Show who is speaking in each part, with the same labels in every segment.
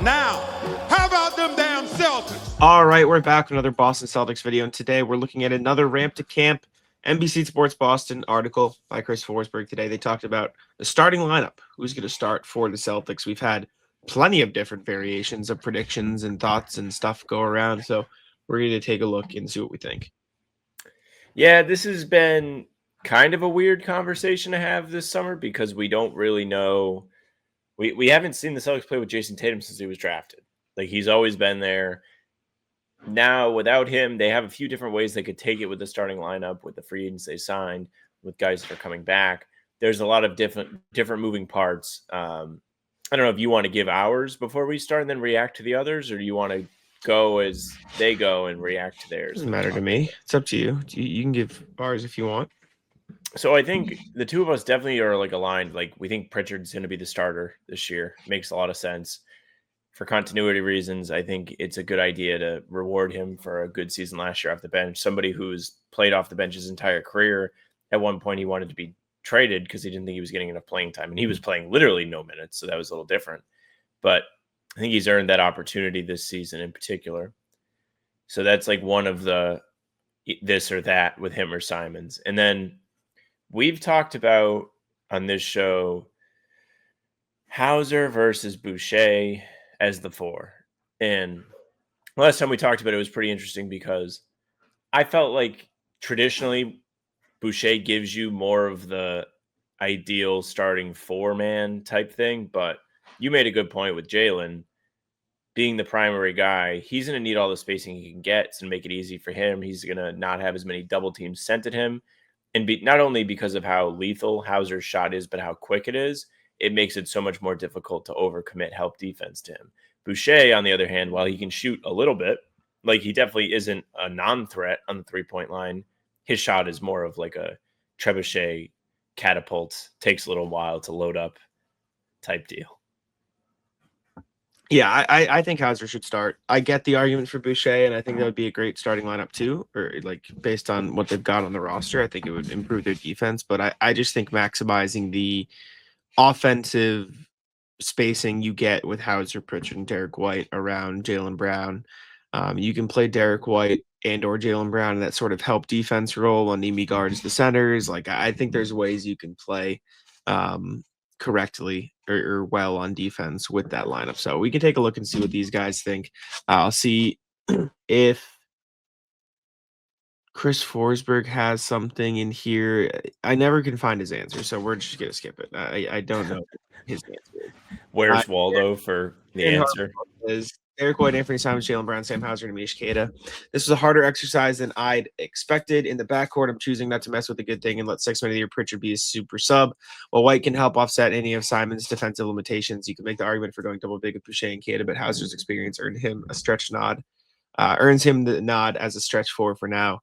Speaker 1: Now, how about them damn Celtics?
Speaker 2: All right, we're back with another Boston Celtics video, and today we're looking at another ramp to camp NBC Sports Boston article by Chris Forsberg. Today they talked about the starting lineup, who's going to start for the Celtics. We've had plenty of different variations of predictions and thoughts and stuff go around, so we're going to take a look and see what we think.
Speaker 3: Yeah, this has been kind of a weird conversation to have this summer because we don't really know. We haven't seen the Celtics play with Jason Tatum since he was drafted. Like, he's always been there. Now, without him, they have a few different ways they could take it with the starting lineup, with the free agents they signed, with guys that are coming back. There's a lot of different moving parts. I don't know if you want to give ours before we start and then react to the others, or do you want to go as they go and react to theirs?
Speaker 2: Doesn't matter to me. It's up to you. You can give ours if you want.
Speaker 3: So I think the two of us definitely are like aligned. Like, we think Pritchard's going to be the starter this year. Makes a lot of sense. For continuity reasons, I think it's a good idea to reward him for a good season last year off the bench. Somebody who's played off the bench his entire career. At one point, he wanted to be traded because he didn't think he was getting enough playing time, and he was playing literally no minutes, so that was a little different. But I think he's earned that opportunity this season in particular. So that's like one of the this or that with him or Simons. And then we've talked about on this show Hauser versus Boucher as the four. And last time we talked about it was pretty interesting because I felt like traditionally Boucher gives you more of the ideal starting four-man type thing, but you made a good point with Jalen being the primary guy. He's going to need all the spacing he can get to make it easy for him. He's going to not have as many double teams sent at him. And not only because of how lethal Hauser's shot is, but how quick it is, it makes it so much more difficult to overcommit help defense to him. Boucher, on the other hand, while he can shoot a little bit, like, he definitely isn't a non-threat on the three-point line. His shot is more of like a trebuchet catapult, takes a little while to load up type deal.
Speaker 2: Yeah, I think Hauser should start. I get the argument for Boucher, and I think that would be a great starting lineup too, or like based on what they've got on the roster. I think it would improve their defense, but I just think maximizing the offensive spacing you get with Hauser, Pritchard, and Derek White around Jaylen Brown. You can play Derek White and or Jaylen Brown in that sort of help defense role when Nimi guards the centers. Like, I think there's ways you can play correctly or well on defense with that lineup. So we can take a look and see what these guys think. I'll see if Chris Forsberg has something in here. I never can find his answer, so we're just gonna skip it. I don't know his answer.
Speaker 3: Where's Waldo for the answer?
Speaker 2: Is Derek White, Anthony Simons, Jaylen Brown, Sam Hauser, and Amish Keita. This was a harder exercise than I'd expected. In the backcourt, I'm choosing not to mess with the good thing and let 6 man of the year Pritchard be a super sub. While White can help offset any of Simons' defensive limitations, you can make the argument for going double big with Boucher and Keita, but Hauser's experience earns him the nod as a stretch four for now.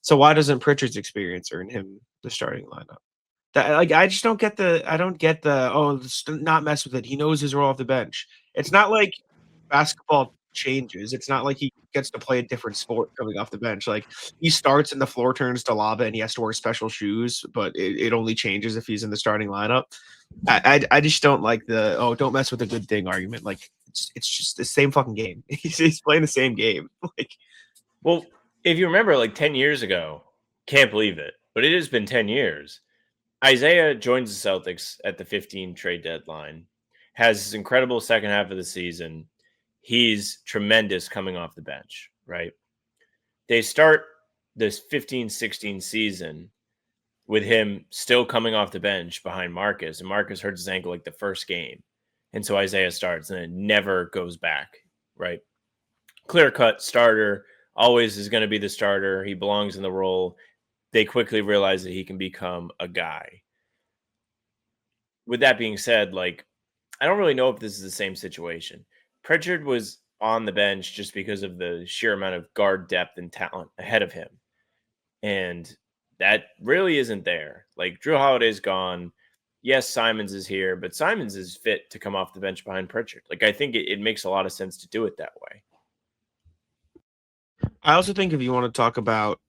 Speaker 2: So why doesn't Pritchard's experience earn him the starting lineup? I just don't get the not mess with it. He knows his role off the bench. It's not like basketball changes. It's not like he gets to play a different sport coming off the bench. Like, he starts and the floor turns to lava and he has to wear special shoes, but it only changes if he's in the starting lineup. I just don't like the don't mess with the good thing argument. Like, it's just the same fucking game. He's playing the same game. Like,
Speaker 3: well, if you remember, like 10 years ago, can't believe it, but it has been 10 years. Isaiah joins the Celtics at the 15 trade deadline, has this incredible second half of the season. He's tremendous coming off the bench, right? They start this 15-16 season with him still coming off the bench behind Marcus, and Marcus hurts his ankle like the first game. And so Isaiah starts, and it never goes back, right? Clear-cut starter, always is going to be the starter. He belongs in the role. They quickly realize that he can become a guy. With that being said, like, I don't really know if this is the same situation. Pritchard was on the bench just because of the sheer amount of guard depth and talent ahead of him. And that really isn't there. Like, Drew Holiday's gone. Yes, Simons is here, but Simons is fit to come off the bench behind Pritchard. Like, I think it makes a lot of sense to do it that way.
Speaker 2: I also think if you want to talk about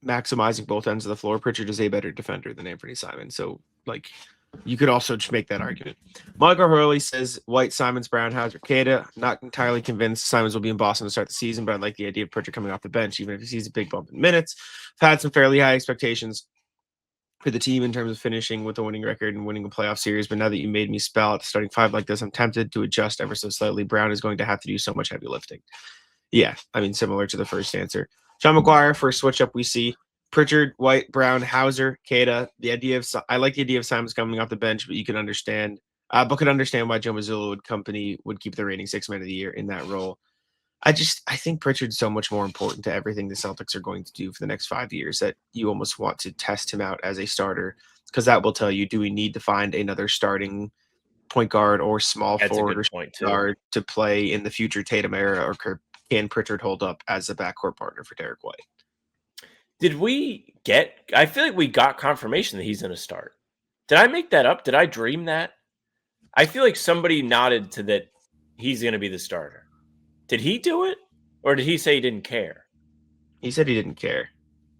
Speaker 2: maximizing both ends of the floor, Pritchard is a better defender than Anthony Simons. So, like, You could also just make that argument. Michael Hurley says White, Simons, Brown, Hauser, Queta. Not entirely convinced Simons will be in Boston to start the season, but I like the idea of Pritchard coming off the bench, even if he sees a big bump in minutes. I've had some fairly high expectations for the team in terms of finishing with a winning record and winning a playoff series, but now that you made me spell out the starting five like this, I'm tempted to adjust ever so slightly. Brown is going to have to do so much heavy lifting. Yeah, I mean, similar to the first answer. Sean McGuire, first switch up we see. Pritchard, White, Brown, Hauser, Queta. I like the idea of Simons coming off the bench, but you can understand, could understand why Joe Mazzulla would keep the reigning 6 man of the year in that role. I think Pritchard's so much more important to everything the Celtics are going to do for the next 5 years that you almost want to test him out as a starter, because that will tell you, do we need to find another starting point guard or small forward or guard to play in the future Tatum era, or can Pritchard hold up as a backcourt partner for Derek White?
Speaker 3: I feel like we got confirmation that he's going to start. Did I make that up? Did I dream that? I feel like somebody nodded to that he's going to be the starter. Did he do it? Or did he say he didn't care?
Speaker 2: He said he didn't care.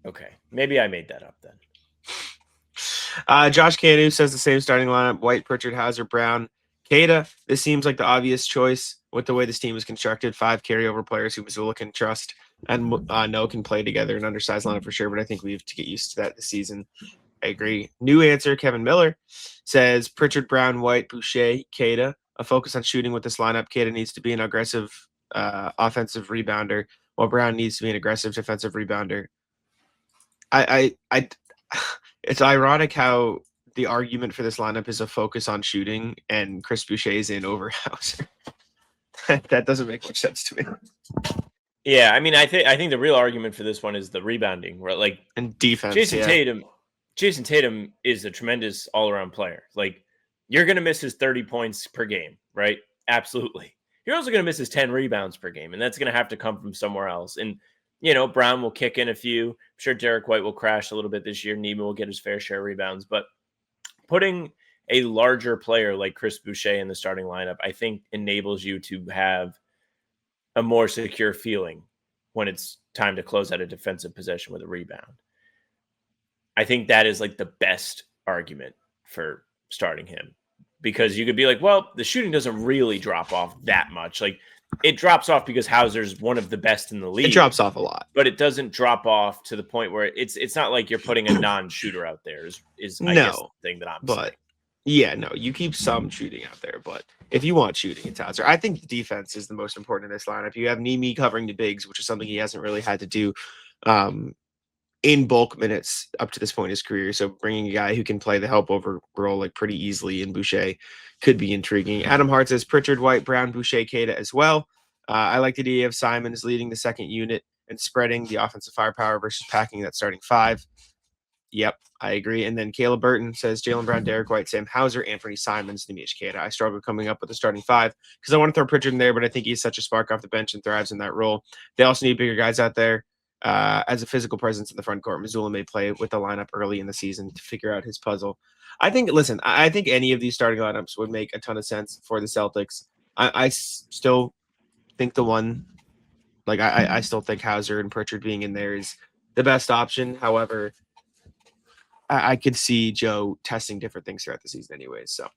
Speaker 3: Okay. Maybe I made that up then.
Speaker 2: Josh Canu says the same starting lineup: White, Pritchard, Hauser, Brown, Queta. This seems like the obvious choice with the way this team is constructed. 5 carryover players who Mazzulla can trust and know can play together. An undersized lineup for sure, but I think we have to get used to that this season. I agree. New answer, Kevin Miller says Pritchard, Brown, White, Boucher, Queta. A focus on shooting with this lineup. Queta needs to be an aggressive offensive rebounder, while Brown needs to be an aggressive defensive rebounder. It's ironic how the argument for this lineup is a focus on shooting, and Chris Boucher is in over Hauser. That doesn't make much sense to me.
Speaker 3: Yeah, I mean, I think the real argument for this one is the rebounding, right? Like,
Speaker 2: and defense.
Speaker 3: Jason Tatum is a tremendous all-around player. Like, you're going to miss his 30 points per game, right? Absolutely. You're also going to miss his 10 rebounds per game, and that's going to have to come from somewhere else. And, Brown will kick in a few. I'm sure Derek White will crash a little bit this year. Neiman will get his fair share of rebounds. But putting a larger player like Chris Boucher in the starting lineup, I think enables you to have a more secure feeling when it's time to close out a defensive possession with a rebound. I think that is like the best argument for starting him, because you could be like, well, the shooting doesn't really drop off that much. Like, it drops off because Hauser's one of the best in the league.
Speaker 2: It drops off a lot,
Speaker 3: but it doesn't drop off to the point where it's not like you're putting a non-shooter out there is I guess the thing that I'm saying.
Speaker 2: Yeah, no, you keep some shooting out there, but if you want shooting, it's Hauser. I think the defense is the most important in this lineup. You have Nimi covering the bigs, which is something he hasn't really had to do in bulk minutes up to this point in his career. So bringing a guy who can play the help over role like pretty easily in Boucher could be intriguing. Adam Hart says Pritchard, White, Brown, Boucher, Queta as well. I like the idea of Simons leading the second unit and spreading the offensive firepower versus packing that starting 5. Yep, I agree. And then Caleb Burton says Jaylen Brown, Derek White, Sam Hauser, Anthony Simons, Nemish Queta. I struggle coming up with a starting 5 because I want to throw Pritchard in there, but I think he's such a spark off the bench and thrives in that role. They also need bigger guys out there as a physical presence in the front court. Mazzulla may play with the lineup early in the season to figure out his puzzle. I think any of these starting lineups would make a ton of sense for the Celtics. I still think I still think Hauser and Pritchard being in there is the best option. However, I could see Joe testing different things throughout the season anyways. So,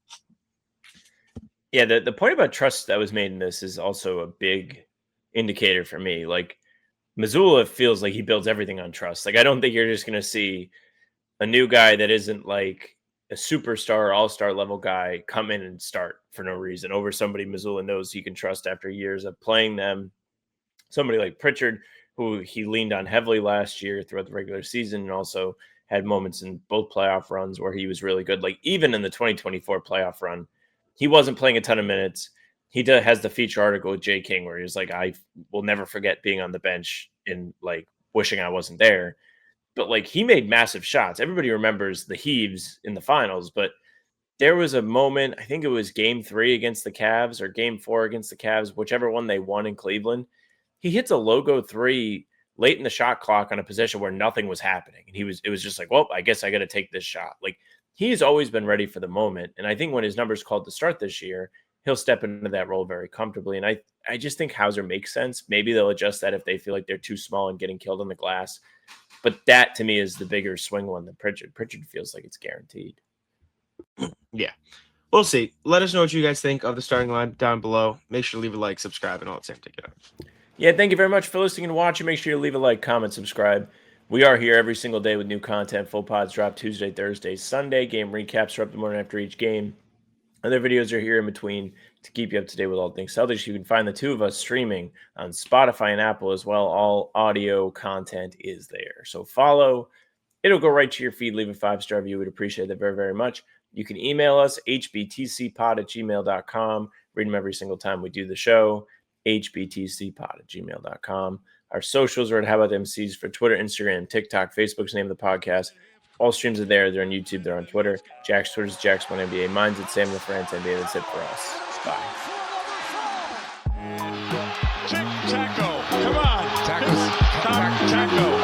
Speaker 3: yeah, the point about trust that was made in this is also a big indicator for me. Like, Mazzulla feels like he builds everything on trust. Like, I don't think you're just going to see a new guy that isn't like a superstar, all-star level guy come in and start for no reason over somebody Mazzulla knows he can trust after years of playing them. Somebody like Pritchard, who he leaned on heavily last year throughout the regular season, and also had moments in both playoff runs where he was really good. Like, even in the 2024 playoff run, he wasn't playing a ton of minutes. He has the feature article with Jay King where he's like, I will never forget being on the bench and like wishing I wasn't there. But like, he made massive shots. Everybody remembers the heaves in the finals, but there was a moment, I think it was game 3 against the Cavs or game 4 against the Cavs, whichever one they won in Cleveland. He hits a logo 3 late in the shot clock on a possession where nothing was happening. And it was just like, well, I guess I got to take this shot. Like, he's always been ready for the moment. And I think when his numbers called to start this year, he'll step into that role very comfortably. And I just think Hauser makes sense. Maybe they'll adjust that if they feel like they're too small and getting killed on the glass. But that to me is the bigger swing one than Pritchard. Pritchard feels like it's guaranteed.
Speaker 2: Yeah. We'll see. Let us know what you guys think of the starting line down below. Make sure to leave a like, subscribe, and all that same thing.
Speaker 3: Yeah, thank you very much for listening and watching. Make sure you leave a like, comment, subscribe. We are here every single day with new content. Full pods drop Tuesday, Thursday, Sunday. Game recaps are up the morning after each game. Other videos are here in between to keep you up to date with all things Celtics. You can find the two of us streaming on Spotify and Apple as well. All audio content is there. So follow. It'll go right to your feed. Leave a 5-star review. We'd appreciate that very, very much. You can email us, hbtcpod@gmail.com. Read them every single time we do the show, hbtcpod@gmail.com. Our socials are at How About MCs for Twitter, Instagram, TikTok, Facebook's name of the podcast. All streams are there. They're on YouTube. They're on Twitter. Jack's Twitter's Jax1NBA. Mine's at Sam the France NBA. That's it for us. Bye.
Speaker 1: Taco. Come on.
Speaker 4: Taco.